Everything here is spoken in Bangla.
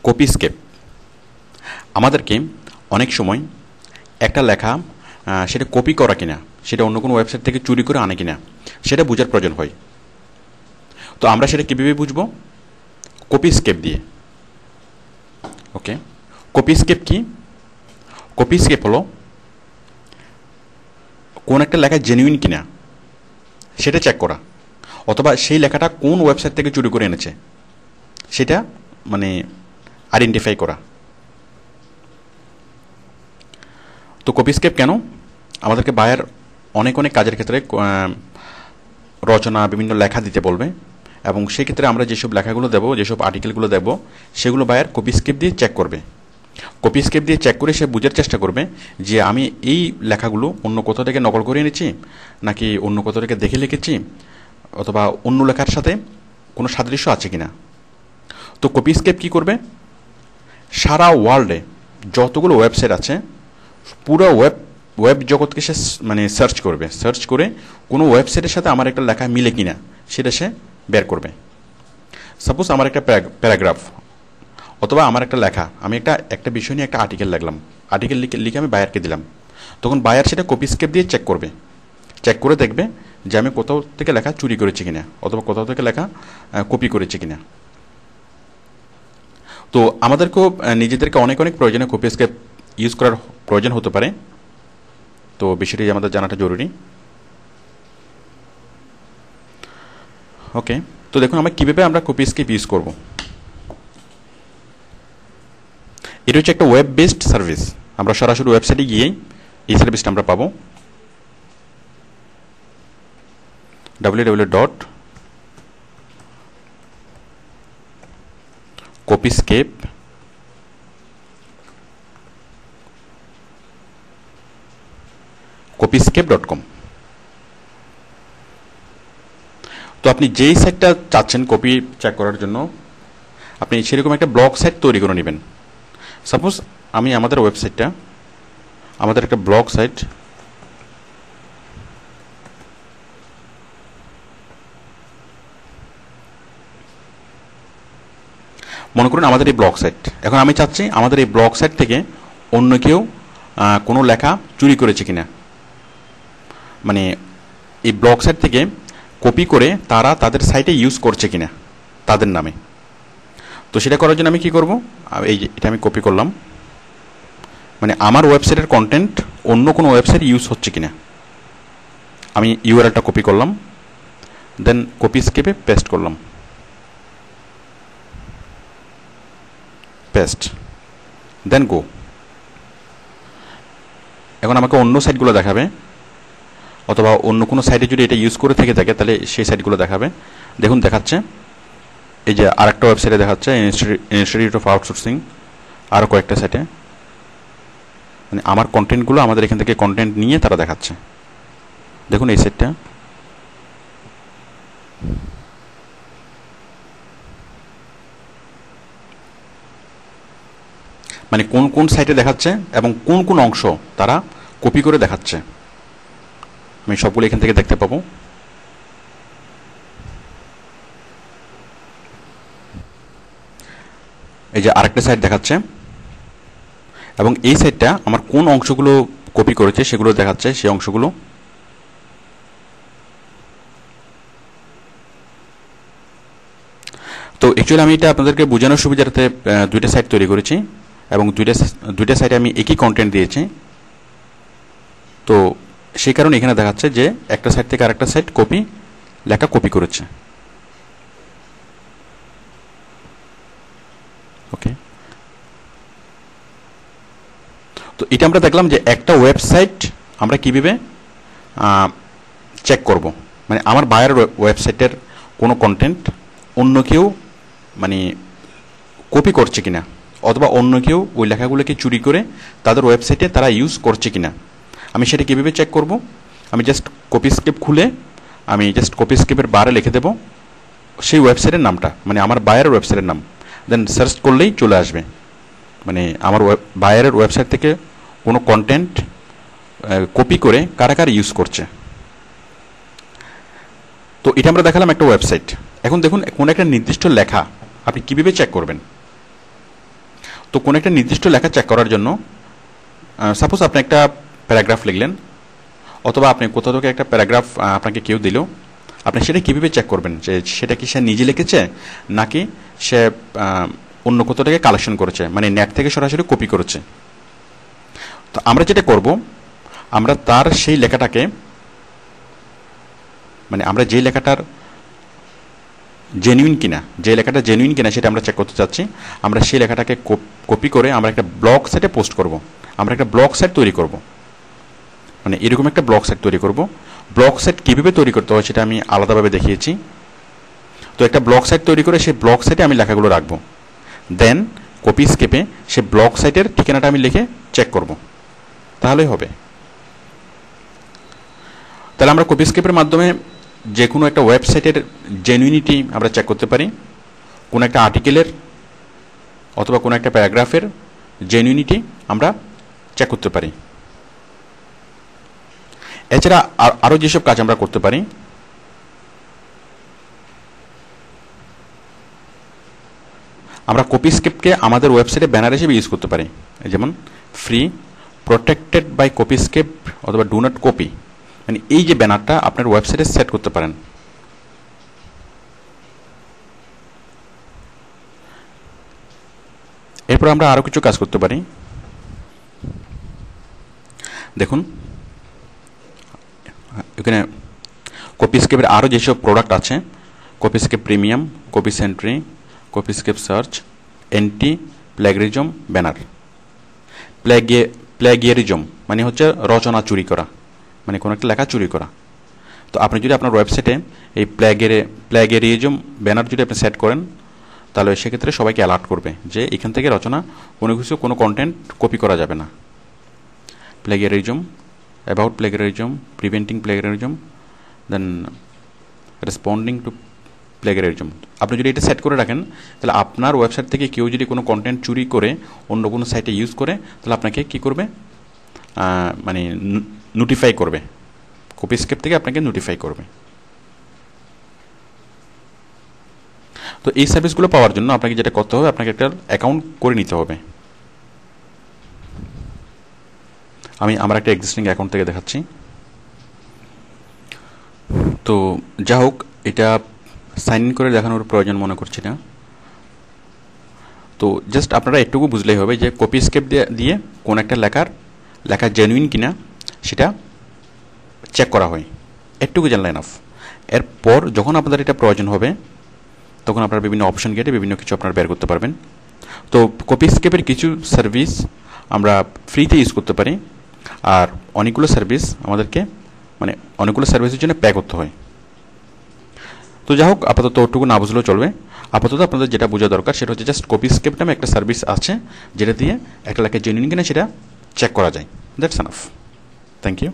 কপি স্কেপ আমাদেরকে অনেক সময় একটা লেখা সেটা কপি করা কিনা, সেটা অন্য কোনো ওয়েবসাইট থেকে চুরি করে আনে কিনা সেটা বোঝার প্রয়োজন হয়। তো আমরা সেটা কীভাবে বুঝবো? কপি স্কেপ দিয়ে। ওকে, কপি স্কেপ কি? কপি স্কেপ হলো কোন একটা লেখা জেনুইন কিনা সেটা চেক করা, অথবা সেই লেখাটা কোন ওয়েবসাইট থেকে চুরি করে এনেছে সেটা মানে আইডেন্টিফাই করা। তো কপি স্কেপ কেন? আমাদেরকে বায়ার অনেক অনেক কাজের ক্ষেত্রে রচনা বিভিন্ন লেখা দিতে বলবে, এবং সেই ক্ষেত্রে আমরা যেসব লেখাগুলো দেবো, যেসব আর্টিকেলগুলো দেবো, সেগুলো বায়ার কপি স্কেপ দিয়ে চেক করবে। কপি স্কেপ দিয়ে চেক করে সে বোঝার চেষ্টা করবে যে আমি এই লেখাগুলো অন্য কোথাও থেকে নকল করে এনেছি, নাকি অন্য কোথাও থেকে দেখে লিখেছি, অথবা অন্য লেখার সাথে কোনো সাদৃশ্য আছে কিনা। তো কপি স্কেপ কী করবে? সারা ওয়ার্ল্ডে যতগুলো ওয়েবসাইট আছে পুরো ওয়েব জগৎকে সে মানে সার্চ করবে, সার্চ করে কোনো ওয়েবসাইটের সাথে আমার একটা লেখা মিলে কিনা সেটা সে বের করবে। সাপোজ আমার একটা প্যারাগ্রাফ অথবা আমার একটা লেখা, আমি একটা বিষয় নিয়ে একটা আর্টিকেল লিখলাম, আর্টিকেল লিখে আমি বায়ারকে দিলাম, তখন বায়ার সেটা কপি স্কেপ দিয়ে চেক করবে, চেক করে দেখবে যে আমি কোথাও থেকে লেখা চুরি করেছি কিনা, অথবা কোথাও থেকে লেখা কপি করেছি কিনা। তো আমাদেরকেও নিজেদেরকে অনেক অনেক প্রয়োজনে কপি স্কেপ ইউজ করার প্রয়োজন হতে পারে। তো বিষয়টি আমাদের জানাটা জরুরি। ওকে, তো দেখুন আমরা কীভাবে আমরা কপি স্কেপ ইউজ করব। এটা হচ্ছে একটা ওয়েব বেসড সার্ভিস। আমরা সরাসরি ওয়েবসাইটে গিয়েই এই সার্ভিসটা আমরা পাবো। copyscape.com। তো আপনি যেই সাইটটা চাচ্ছেন কপি চেক করার জন্য, আপনি সেরকম একটা ব্লগ সাইট তৈরি করে নেবেন। সাপোজ আমি আমাদের ওয়েবসাইটটা, আমাদের একটা ব্লগ সাইট, মনে করুন আমাদের এই ব্লগ সাইট। এখন আমি চাচ্ছি আমাদের এই ব্লগ সাইট থেকে অন্য কেউ কোনো লেখা চুরি করেছে কিনা, মানে এই ব্লগ সাইট থেকে কপি করে তারা তাদের সাইটে ইউজ করছে কিনা তাদের নামে। তো সেটা করার জন্য আমি কি করব? এই যে এটা আমি কপি করলাম, মানে আমার ওয়েবসাইটের কন্টেন্ট অন্য কোনো ওয়েবসাইট ইউজ হচ্ছে কিনা আমি ইউআরএলটা কপি করলাম, দেন কপি স্কেপে পেস্ট করলাম, পেস্ট, দেন গো। এখন আমাকে অন্য সাইটগুলো দেখাবে, অথবা অন্য কোনো সাইটে যদি এটা ইউজ করে থেকে থাকে তাহলে সেই সাইটগুলো দেখাবে। দেখুন দেখাচ্ছে, এই যে আরেকটা ওয়েবসাইটে দেখাচ্ছে ইনস্টিটিউট অফ আউটসোর্সিং, আরও কয়েকটা সাইটে, মানে আমার কন্টেন্টগুলো আমাদের এখান থেকে কন্টেন্ট নিয়ে তারা দেখাচ্ছে। দেখুন এই সাইটটা, মানে কোন কোন সাইটে দেখাচ্ছে এবং কোন কোন অংশ তারা কপি করে দেখাচ্ছে আমি সবগুলো এখান থেকে দেখতে পাবো। এই যে আরেকটা সাইট দেখাচ্ছে, এবং এই সাইটটা আমার কোন অংশগুলো কপি করেছে সেগুলো দেখাচ্ছে, সেই অংশগুলো। তো অ্যাকচুয়ালি আমি এটা আপনাদেরকে বোঝানোর সুবিধার্থে দুইটা সাইট তৈরি করেছি, এবং দুইটা সাইটে আমি একই কন্টেন্ট দিয়েছি। তো সেই কারণে এখানে দেখাচ্ছে যে একটা সাইট থেকে আরেকটা সাইট লেখা কপি করেছে। ওকে, তো এটা আমরা দেখলাম যে একটা ওয়েবসাইট আমরা কীভাবে চেক করব, মানে আমার বায়ার ওয়েবসাইটের কোনো কন্টেন্ট অন্য কেউ মানে কপি করছে কিনা, অথবা অন্য কেউ ওই লেখাগুলোকে চুরি করে তাদের ওয়েবসাইটে তারা ইউজ করছে কিনা আমি সেটা কীভাবে চেক করব। আমি জাস্ট কপি স্কেপ খুলে আমি জাস্ট কপি স্কেপের বারে লিখে দেব সেই ওয়েবসাইটের নামটা, মানে আমার বায়ারের ওয়েবসাইটের নাম, দেন সার্চ করলেই চলে আসবে মানে আমার বায়ারের ওয়েবসাইট থেকে কোনো কন্টেন্ট কপি করে কারা কারা ইউজ করছে। তো এটা আমরা দেখালাম একটা ওয়েবসাইট। এখন দেখুন কোন একটা নির্দিষ্ট লেখা আপনি কীভাবে চেক করবেন। তো কোনো একটা নির্দিষ্ট লেখা চেক করার জন্য সাপোজ আপনি একটা প্যারাগ্রাফ লিখলেন, অথবা আপনি কোথাও থেকে একটা প্যারাগ্রাফ আপনাকে কেউ দিল, আপনি সেটা কীভাবে চেক করবেন যে সেটা কি সে নিজে লিখেছে নাকি সে অন্য কোথাও থেকে কালেকশন করেছে, মানে নেট থেকে সরাসরি কপি করেছে। তো আমরা যেটা করব, আমরা তার সেই লেখাটাকে, মানে আমরা যে লেখাটার জেনুইন কিনা, যে লেখাটা জেনুইন কিনা সেটা আমরা চেক করতে চাচ্ছি। আমরা সেই লেখাটাকে কপি করে আমরা একটা ব্লগ সাইটে পোস্ট করব। আমরা একটা ব্লগ সাইট তৈরি করব, মানে এরকম একটা ব্লগ সাইট তৈরি করব। ব্লগ সাইট কীভাবে তৈরি করতে হয় সেটা আমি আলাদাভাবে দেখিয়েছি। তো একটা ব্লগ সাইট তৈরি করে সেই ব্লগ সাইটে আমি লেখাগুলো রাখবো, দেন কপি স্কেপে সেই ব্লগ সাইটের ঠিকানাটা আমি লিখে চেক করব, তাহলেই হবে। তাহলে আমরা কপি স্কেপের মাধ্যমে যে কোনো একটা ওয়েবসাইটের জেনুইনিটি আমরা চেক করতে পারি, কোনো একটা আর্টিকেলের অথবা কোনো একটা প্যারাগ্রাফের জেনুইনিটি আমরা চেক করতে পারি। এছাড়া আরও যেসব কাজ আমরা করতে পারি, আমরা কপি স্কেপকে আমাদের ওয়েবসাইটে ব্যানার হিসেবে ইউজ করতে পারি, যেমন free, protected by Copyscape অথবা ডু নট কপি, মানে এই যে ব্যানারটা আপনার ওয়েবসাইটে সেট করতে পারেন। এরপর আমরা আরও কিছু কাজ করতে পারি। দেখুন এখানে কপি স্কেপের আরও যেসব প্রোডাক্ট আছে, Copyscape premium, Copysentry, Copyscape search, anti plagiarism banner. Plagiarism মানে হচ্ছে রচনা চুরি করা, মানে কোনো একটা লেখা চুরি করা। তো আপনি যদি আপনার ওয়েবসাইটে এই প্ল্যাগিয়ারিজম ব্যানার যদি আপনি সেট করেন, তাহলে সেক্ষেত্রে সবাইকে অ্যালার্ট করবে যে এখান থেকে রচনা কোনো কন্টেন্ট কপি করা যাবে না। Plagiarism, about plagiarism, preventing plagiarism, then responding to plagiarism. আপনি যদি এটা সেট করে রাখেন, তাহলে আপনার ওয়েবসাইট থেকে কেউ যদি কোনো কন্টেন্ট চুরি করে অন্য কোনো সাইটে ইউজ করে, তাহলে আপনাকে কী করবে, মানে নোটিফাই করবে, কপি স্কেপ থেকে আপনাকে নোটিফাই করবে। তো এই সার্ভিসগুলো পাওয়ার জন্য আপনাকে যেটা করতে হবে, আপনাকে একটা অ্যাকাউন্ট করে নিতে হবে। আমার একটা এক্সিস্টিং অ্যাকাউন্ট থেকে দেখাচ্ছি। তো যা হোক, এটা সাইন ইন করে দেখানোর প্রয়োজন মনে করছি না। তো জাস্ট আপনারা একটুকু বুঝলেই হবে যে কপি স্কেপ দিয়ে কোন একটা লেখা জেনুইন কিনা সেটা চেক করা হয়, একটুকু জানলে এনাফ। এরপর যখন আপনাদের এটা প্রয়োজন হবে, তখন আপনারা বিভিন্ন অপশন গেটে বিভিন্ন কিছু আপনারা বের করতে পারবেন। তো কপি স্কেপের কিছু সার্ভিস আমরা ফ্রিতে ইউজ করতে পারি, আর অনেকগুলো সার্ভিস আমাদেরকে, মানে অনেকগুলো সার্ভিসের জন্য পে করতে হয়। তো যাই হোক, আপাতত ওটুকু না বুঝলেও চলবে। আপাতত আপনাদের যেটা বোঝা দরকার সেটা হচ্ছে জাস্ট কপি স্কেপ নামে একটা সার্ভিস আছে, যেটা দিয়ে একটা লেখা জেনুইন কিনা সেটা চেক করা যায়। That's enough. Thank you.